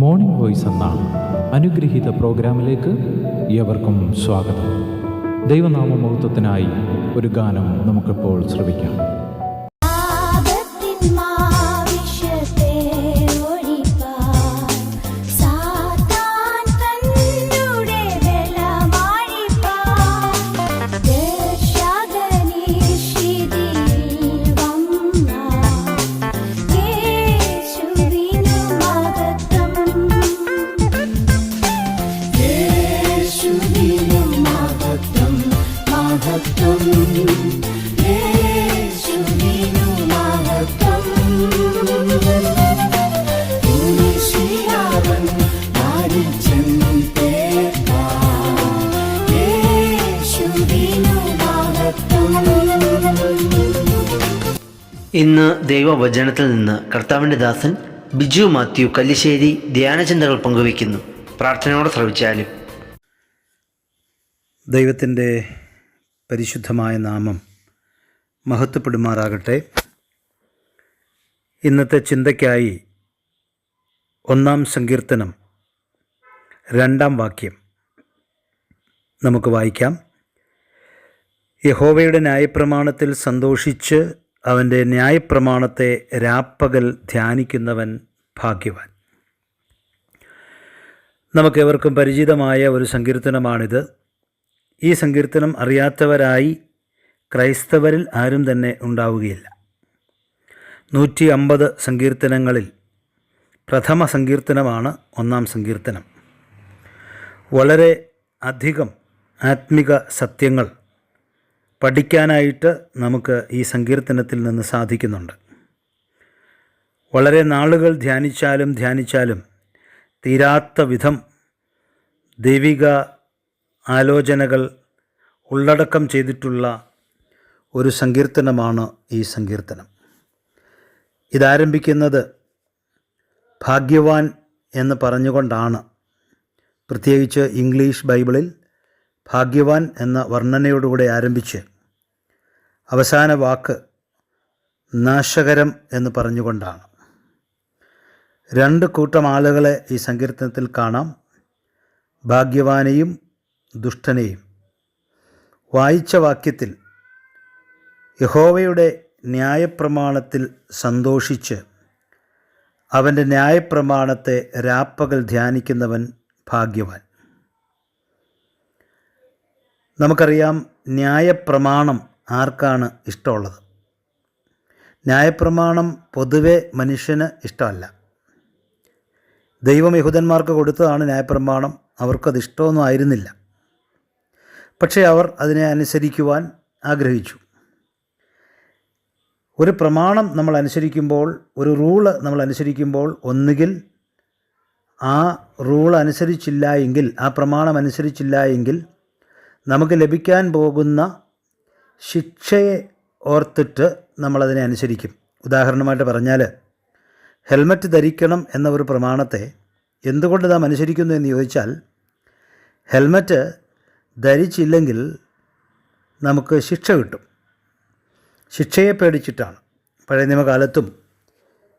Morning voice എന്ന അനുഗ്രഹീത പ്രോഗ്രാമിലേക്ക് ഏവർക്കും സ്വാഗതം. ദൈവനാമ മഹത്വത്തിനായി ഒരു ഗാനം നമുക്കിപ്പോൾ ശ്രവിക്കാം. ഇന്ന് ദൈവവചനത്തിൽ നിന്ന് കർത്താവിൻ്റെ ദാസൻ ബിജു മാത്യു കല്ലിശ്ശേരി ധ്യാനചിന്തകൾ പങ്കുവയ്ക്കുന്നു. പ്രാർത്ഥനയോടെ ശ്രവിച്ചാലും. ദൈവത്തിൻ്റെ പരിശുദ്ധമായ നാമം മഹത്വപ്പെടുമാറാകട്ടെ. ഇന്നത്തെ ചിന്തയ്ക്കായി 1-ാം സങ്കീർത്തനം 2-ാം വാക്യം നമുക്ക് വായിക്കാം. യഹോവയുടെ ന്യായപ്രമാണത്തിൽ സന്തോഷിച്ച് അവൻ്റെ ന്യായപ്രമാണത്തെ രാപ്പകൽ ധ്യാനിക്കുന്നവൻ ഭാഗ്യവാൻ. നമുക്കേവർക്കും പരിചിതമായ ഒരു സങ്കീർത്തനമാണിത്. ഈ സങ്കീർത്തനം അറിയാത്തവരായി ക്രൈസ്തവരിൽ ആരും തന്നെ ഉണ്ടാവുകയില്ല. 150 സങ്കീർത്തനങ്ങളിൽ പ്രഥമ സങ്കീർത്തനമാണ് 1-ാം സങ്കീർത്തനം. വളരെ അധികം ആത്മിക സത്യങ്ങൾ പഠിക്കാനായിട്ട് നമുക്ക് ഈ സങ്കീർത്തനത്തിൽ നിന്ന് സാധിക്കുന്നുണ്ട്. വളരെ നാളുകൾ ധ്യാനിച്ചാലും തീരാത്ത വിധം ദൈവിക ആലോചനകൾ ഉള്ളടക്കം ചെയ്തിട്ടുള്ള ഒരു സങ്കീർത്തനമാണ് ഈ സങ്കീർത്തനം. ഇതാരംഭിക്കുന്നത് ഭാഗ്യവാൻ എന്ന് പറഞ്ഞുകൊണ്ടാണ്. പ്രത്യേകിച്ച് ഇംഗ്ലീഷ് ബൈബിളിൽ ഭാഗ്യവാൻ എന്ന വർണ്ണനയോടുകൂടെ ആരംഭിച്ച് അവസാന വാക്ക് നാശകരം എന്ന് പറഞ്ഞുകൊണ്ടാണ്. 2 കൂട്ടം ആളുകളെ ഈ സങ്കീർത്തനത്തിൽ കാണാം, ഭാഗ്യവാനെയും ദുഷ്ടനെയും. വായിച്ച വാക്യത്തിൽ യഹോവയുടെ ന്യായപ്രമാണത്തിൽ സന്തോഷിച്ച് അവൻ്റെ ന്യായപ്രമാണത്തെ രാപ്പകൽ ധ്യാനിക്കുന്നവൻ ഭാഗ്യവാൻ. നമുക്കറിയാം, ന്യായപ്രമാണം ആർക്കാണ് ഇഷ്ടമുള്ളത്? ന്യായപ്രമാണം പൊതുവെ മനുഷ്യന് ഇഷ്ടമല്ല. ദൈവം യഹൂദന്മാർക്ക് കൊടുത്തതാണ് ന്യായപ്രമാണം. അവർക്കത് ഇഷ്ടമൊന്നും ആയിരുന്നില്ല. പക്ഷേ അവർ അതിനെ അനുസരിക്കുവാൻ ആഗ്രഹിച്ചു. ഒരു പ്രമാണം നമ്മൾ അനുസരിക്കുമ്പോൾ, ഒരു റൂള് നമ്മൾ അനുസരിക്കുമ്പോൾ, ഒന്നുകിൽ ആ റൂൾ അനുസരിച്ചില്ല എങ്കിൽ, ആ പ്രമാണം അനുസരിച്ചില്ല എങ്കിൽ നമുക്ക് ലഭിക്കാൻ പോകുന്ന ശിക്ഷയെ ഓർത്തിട്ട് നമ്മളതിനെ അനുസരിക്കും. ഉദാഹരണമായിട്ട് പറഞ്ഞാൽ, ഹെൽമറ്റ് ധരിക്കണം എന്ന ഒരു പ്രമാണത്തെ എന്തുകൊണ്ട് നാം അനുസരിക്കുന്നു എന്ന് ചോദിച്ചാൽ, ഹെൽമറ്റ് ധരിച്ചില്ലെങ്കിൽ നമുക്ക് ശിക്ഷ കിട്ടും. ശിക്ഷയെ പേടിച്ചിട്ടാണ്. പഴയ നിയമകാലത്തും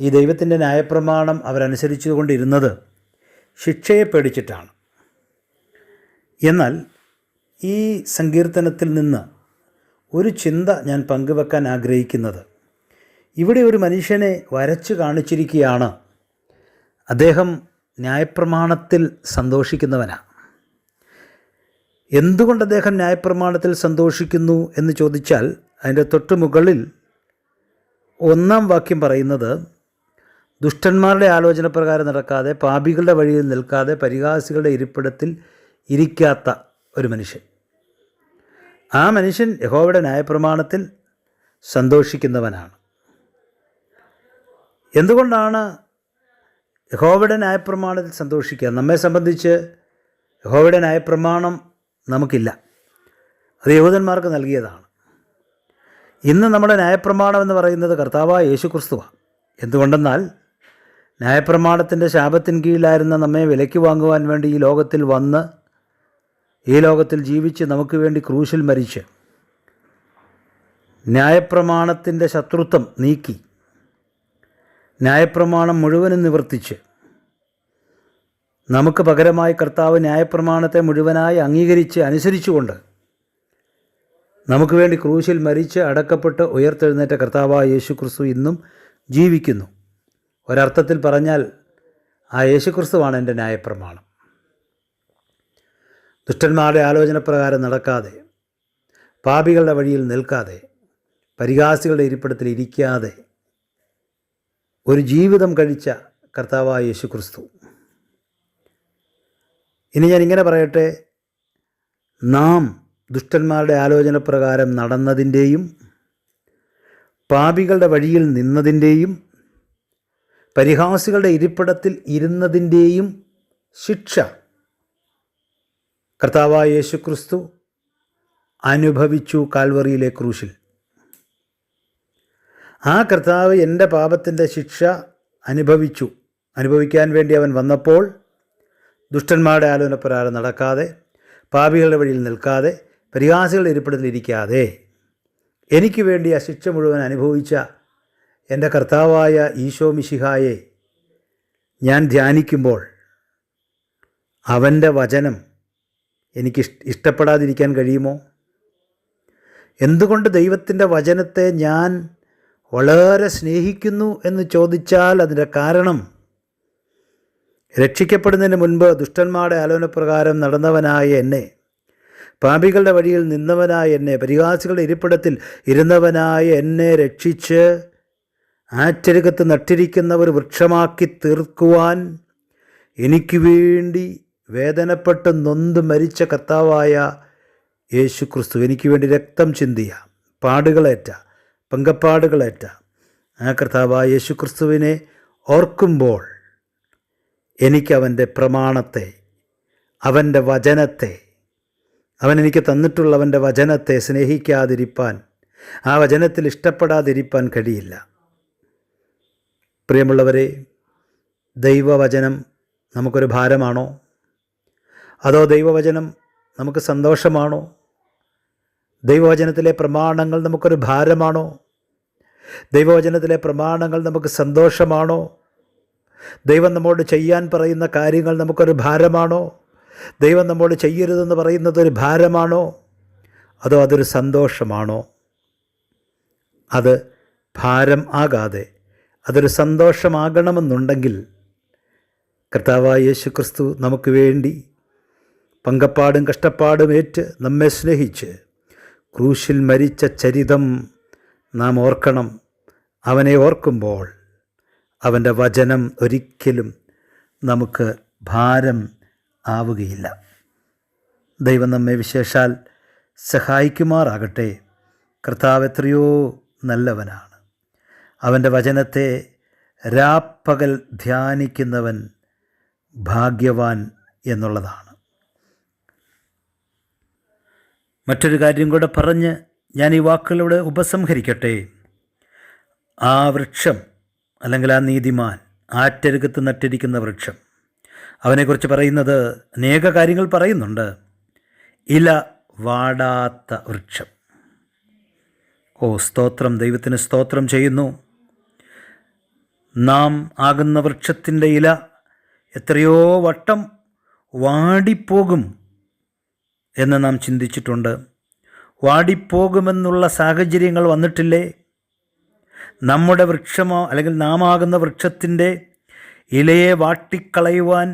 ഈ ദൈവത്തിൻ്റെ ന്യായപ്രമാണം അവരനുസരിച്ചു കൊണ്ടിരുന്നത് ശിക്ഷയെ പേടിച്ചിട്ടാണ്. എന്നാൽ ഈ സങ്കീർത്തനത്തിൽ നിന്ന് ഒരു ചിന്ത ഞാൻ പങ്കുവെക്കാൻ ആഗ്രഹിക്കുന്നത്, ഇവിടെ ഒരു മനുഷ്യനെ വരച്ചു കാണിച്ചിരിക്കുകയാണ്. അദ്ദേഹം ന്യായപ്രമാണത്തിൽ സന്തോഷിക്കുന്നവനാണ്. എന്തുകൊണ്ട് അദ്ദേഹം ന്യായപ്രമാണത്തിൽ സന്തോഷിക്കുന്നു എന്ന് ചോദിച്ചാൽ, അതിൻ്റെ തൊട്ട് മുകളിൽ 1-ാം വാക്യം പറയുന്നത്, ദുഷ്ടന്മാരുടെ ആലോചന പ്രകാരം നടക്കാതെ, പാപികളുടെ വഴിയിൽ നിൽക്കാതെ, പരിഹാസികളുടെ ഇരിപ്പിടത്തിൽ ഇരിക്കാത്ത ഒരു മനുഷ്യൻ. ആ മനുഷ്യൻ യഹോവയുടെ ന്യായപ്രമാണത്തിൽ സന്തോഷിക്കുന്നവനാണ്. എന്തുകൊണ്ടാണ് യഹോവയുടെ ന്യായപ്രമാണത്തിൽ സന്തോഷിക്കുക? നമ്മെ സംബന്ധിച്ച് യഹോവയുടെ ന്യായപ്രമാണം നമുക്കില്ല. അത് യഹൂദന്മാർക്ക് നൽകിയതാണ്. ഇന്ന് നമ്മുടെ ന്യായപ്രമാണം എന്ന് പറയുന്നത് കർത്താവായ യേശുക്രിസ്തുവാണ്. എന്തുകൊണ്ടെന്നാൽ, ന്യായപ്രമാണത്തിൻ്റെ ശാപത്തിന് കീഴിലായിരുന്ന നമ്മെ വിലയ്ക്ക് വാങ്ങുവാൻ വേണ്ടി ഈ ലോകത്തിൽ വന്ന്, ഈ ലോകത്തിൽ ജീവിച്ച്, നമുക്ക് വേണ്ടി ക്രൂശിൽ മരിച്ച്, ന്യായപ്രമാണത്തിൻ്റെ ശത്രുത്വം നീക്കി ന്യായപ്രമാണം മുഴുവനും നിവർത്തിച്ച് നമുക്ക് പകരമായി കർത്താവ് ന്യായപ്രമാണത്തെ മുഴുവനായി അംഗീകരിച്ച് അനുസരിച്ചുകൊണ്ട് നമുക്ക് വേണ്ടി ക്രൂശിൽ മരിച്ച് അടക്കപ്പെട്ട് ഉയർത്തെഴുന്നേറ്റ കർത്താവായ യേശുക്രിസ്തു ഇന്നും ജീവിക്കുന്നു. ഒരർത്ഥത്തിൽ പറഞ്ഞാൽ ആ യേശുക്രിസ്തുവാണ് എൻ്റെ ന്യായപ്രമാണം. ദുഷ്ടന്മാരുടെ ആലോചനപ്രകാരം നടക്കാതെ, പാപികളുടെ വഴിയിൽ നിൽക്കാതെ, പരിഹാസികളുടെ ഇരിപ്പിടത്തിൽ ഇരിക്കാതെ ഒരു ജീവിതം കഴിച്ച കർത്താവായ യേശുക്രിസ്തു. ഇനി ഞാൻ ഇങ്ങനെ പറയട്ടെ, നാം ദുഷ്ടന്മാരുടെ ആലോചനപ്രകാരം നടന്നതിൻ്റെയും പാപികളുടെ വഴിയിൽ നിന്നതിൻ്റെയും പരിഹാസികളുടെ ഇരിപ്പിടത്തിൽ ഇരുന്നതിൻ്റെയും ശിക്ഷ കർത്താവായ യേശുക്രിസ്തു അനുഭവിച്ചു കാൽവറിയിലെ ക്രൂശിൽ. ആ കർത്താവ് എൻ്റെ പാപത്തിൻ്റെ ശിക്ഷ അനുഭവിക്കാൻ വേണ്ടി അവൻ വന്നപ്പോൾ ദുഷ്ടന്മാരുടെ ആലോചനപ്രകാരം നടക്കാതെ, പാപികളുടെ വഴിയിൽ നിൽക്കാതെ, പരിഹാസികളുടെ ഇരിപ്പിടത്തിൽ ഇരിക്കാതെ എനിക്ക് വേണ്ടി ആ ശിക്ഷ മുഴുവൻ അനുഭവിച്ച എൻ്റെ കർത്താവായ ഈശോ മിശിഹായെ ഞാൻ ധ്യാനിക്കുമ്പോൾ അവൻ്റെ വചനം എനിക്ക് ഇഷ്ടപ്പെടാതിരിക്കാൻ കഴിയുമോ? എന്തുകൊണ്ട് ദൈവത്തിൻ്റെ വചനത്തെ ഞാൻ വളരെ സ്നേഹിക്കുന്നു എന്ന് ചോദിച്ചാൽ അതിൻ്റെ കാരണം, രക്ഷിക്കപ്പെടുന്നതിന് മുൻപ് ദുഷ്ടന്മാരുടെ ആലോചനപ്രകാരം നടന്നവനായ എന്നെ, പാപികളുടെ വഴിയിൽ നിന്നവനായ എന്നെ, പരിഹാസികളുടെ ഇരിപ്പിടത്തിൽ ഇരുന്നവനായ എന്നെ രക്ഷിച്ച് ആറ്റരുകത്ത് നട്ടിരിക്കുന്ന ഒരു വൃക്ഷമാക്കി തീർക്കുവാൻ എനിക്ക് വേണ്ടി വേദനപ്പെട്ട് നൊന്ത് മരിച്ച കർത്താവായ യേശുക്രിസ്തു, എനിക്ക് വേണ്ടി രക്തം ചിന്തിയ, പാടുകളേറ്റ, പങ്കപ്പാടുകളേറ്റ ആ കർത്താവായ യേശുക്രിസ്തുവിനെ ഓർക്കുമ്പോൾ എനിക്ക് അവൻ്റെ പ്രമാണത്തെ, അവൻ്റെ വചനത്തെ, അവൻ എനിക്ക് തന്നിട്ടുള്ള അവൻ്റെ വചനത്തെ സ്നേഹിക്കാതിരിപ്പാൻ, ആ വചനത്തിൽ ഇഷ്ടപ്പെടാതിരിപ്പാൻ കഴിയില്ല. പ്രിയമുള്ളവരെ, ദൈവവചനം നമുക്കൊരു ഭാരമാണോ? അതോ ദൈവവചനം നമുക്ക് സന്തോഷമാണോ? ദൈവവചനത്തിലെ പ്രമാണങ്ങൾ നമുക്കൊരു ഭാരമാണോ? ദൈവവചനത്തിലെ പ്രമാണങ്ങൾ നമുക്ക് സന്തോഷമാണോ? ദൈവം നമ്മോട് ചെയ്യാൻ പറയുന്ന കാര്യങ്ങൾ നമുക്കൊരു ഭാരമാണോ? ദൈവം നമ്മോട് ചെയ്യരുതെന്ന് പറയുന്നതൊരു ഭാരമാണോ? അതോ അതൊരു സന്തോഷമാണോ? അത് ഭാരം ആകാതെ അതൊരു സന്തോഷമാകണമെന്നുണ്ടെങ്കിൽ കർത്താവായ യേശുക്രിസ്തു നമുക്ക് വേണ്ടി പങ്കപ്പാടും കഷ്ടപ്പാടും ഏറ്റ് നമ്മെ സ്നേഹിച്ച് ക്രൂശിൽ മരിച്ച ചരിതം നാം ഓർക്കണം. അവനെ ഓർക്കുമ്പോൾ അവൻ്റെ വചനം ഒരിക്കലും നമുക്ക് ഭാരം ആവുകയില്ല. ദൈവം നമ്മെ വിശേഷാൽ സഹായിക്കുമാറാകട്ടെ. കർത്താവ് എത്രയോ നല്ലവനാണ്. അവൻ്റെ വചനത്തെ രാപ്പകൽ ധ്യാനിക്കുന്നവൻ ഭാഗ്യവാൻ എന്നുള്ളതാണ്. മറ്റൊരു കാര്യം കൂടെ പറഞ്ഞ് ഞാൻ ഈ വാക്കുകളിലൂടെ ഉപസംഹരിക്കട്ടെ. ആ വൃക്ഷം, അല്ലെങ്കിൽ ആ നീതിമാൻ, ആറ്റരുകത്ത് നട്ടിരിക്കുന്ന വൃക്ഷം, അവനെക്കുറിച്ച് പറയുന്നത് അനേക കാര്യങ്ങൾ പറയുന്നുണ്ട്. ഇല വാടാത്ത വൃക്ഷം. സ്തോത്രം, ദൈവത്തിന് സ്തോത്രം ചെയ്യുന്നു. നാം ആകുന്ന വൃക്ഷത്തിൻ്റെ ഇല എത്രയോ വട്ടം വാടിപ്പോകും എന്ന് നാം ചിന്തിച്ചിട്ടുണ്ട്. വാടിപ്പോകുമെന്നുള്ള സാഹചര്യങ്ങൾ വന്നിട്ടില്ലേ? നമ്മുടെ വൃക്ഷമോ അല്ലെങ്കിൽ നാം ആകുന്ന വൃക്ഷത്തിൻ്റെ ഇലയെ വാട്ടിക്കളയുവാൻ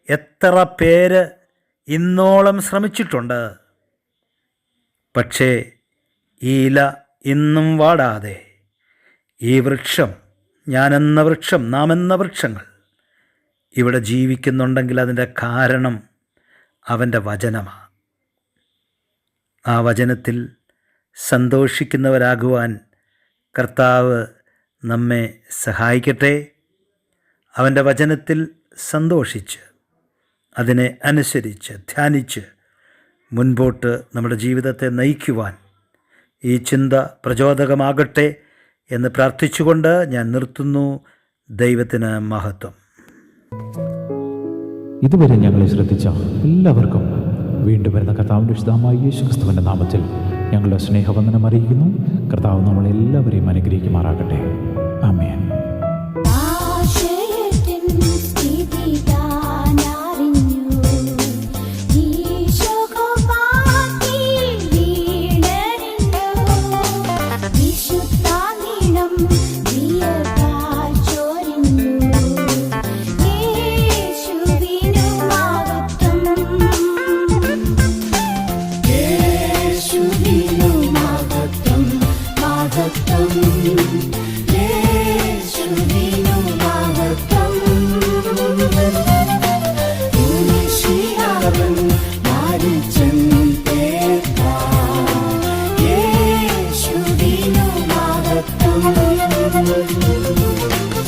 എത്ര പേര് ഇന്നോളം ശ്രമിച്ചിട്ടുണ്ട്. പക്ഷേ ഈ ഇല ഇന്നും വാടാതെ ഈ വൃക്ഷം, ഞാനെന്ന വൃക്ഷം, നാം എന്ന വൃക്ഷങ്ങൾ ഇവിടെ ജീവിക്കുന്നുണ്ടെങ്കിൽ അതിൻ്റെ കാരണം അവൻ്റെ വചനമാണ്. ആ വചനത്തിൽ സന്തോഷിക്കുന്നവരാകുവാൻ കർത്താവ് നമ്മെ സഹായിക്കട്ടെ. അവൻ്റെ വചനത്തിൽ സന്തോഷിച്ച് അതിനെ അനുസരിച്ച് ധ്യാനിച്ച് മുൻപോട്ട് നമ്മുടെ ജീവിതത്തെ നയിക്കുവാൻ ഈ ചിന്ത പ്രചോദകമാകട്ടെ എന്ന് പ്രാർത്ഥിച്ചുകൊണ്ട് ഞാൻ നിർത്തുന്നു. ദൈവത്തിന് മഹത്വം. ഇതുവരെ ഞങ്ങളെ ശ്രദ്ധിച്ച എല്ലാവർക്കും വീണ്ടും വരുന്ന കർത്താവിൻ്റെ വിശുദ്ധമായ യേശുക്രിസ്തുവിൻ്റെ നാമത്തിൽ ഞങ്ങളുടെ സ്നേഹവന്ദനം അറിയിക്കുന്നു. കർത്താവ് നമ്മളെല്ലാവരെയും അനുഗ്രഹിക്കുമാറാകട്ടെ. ആമേൻ.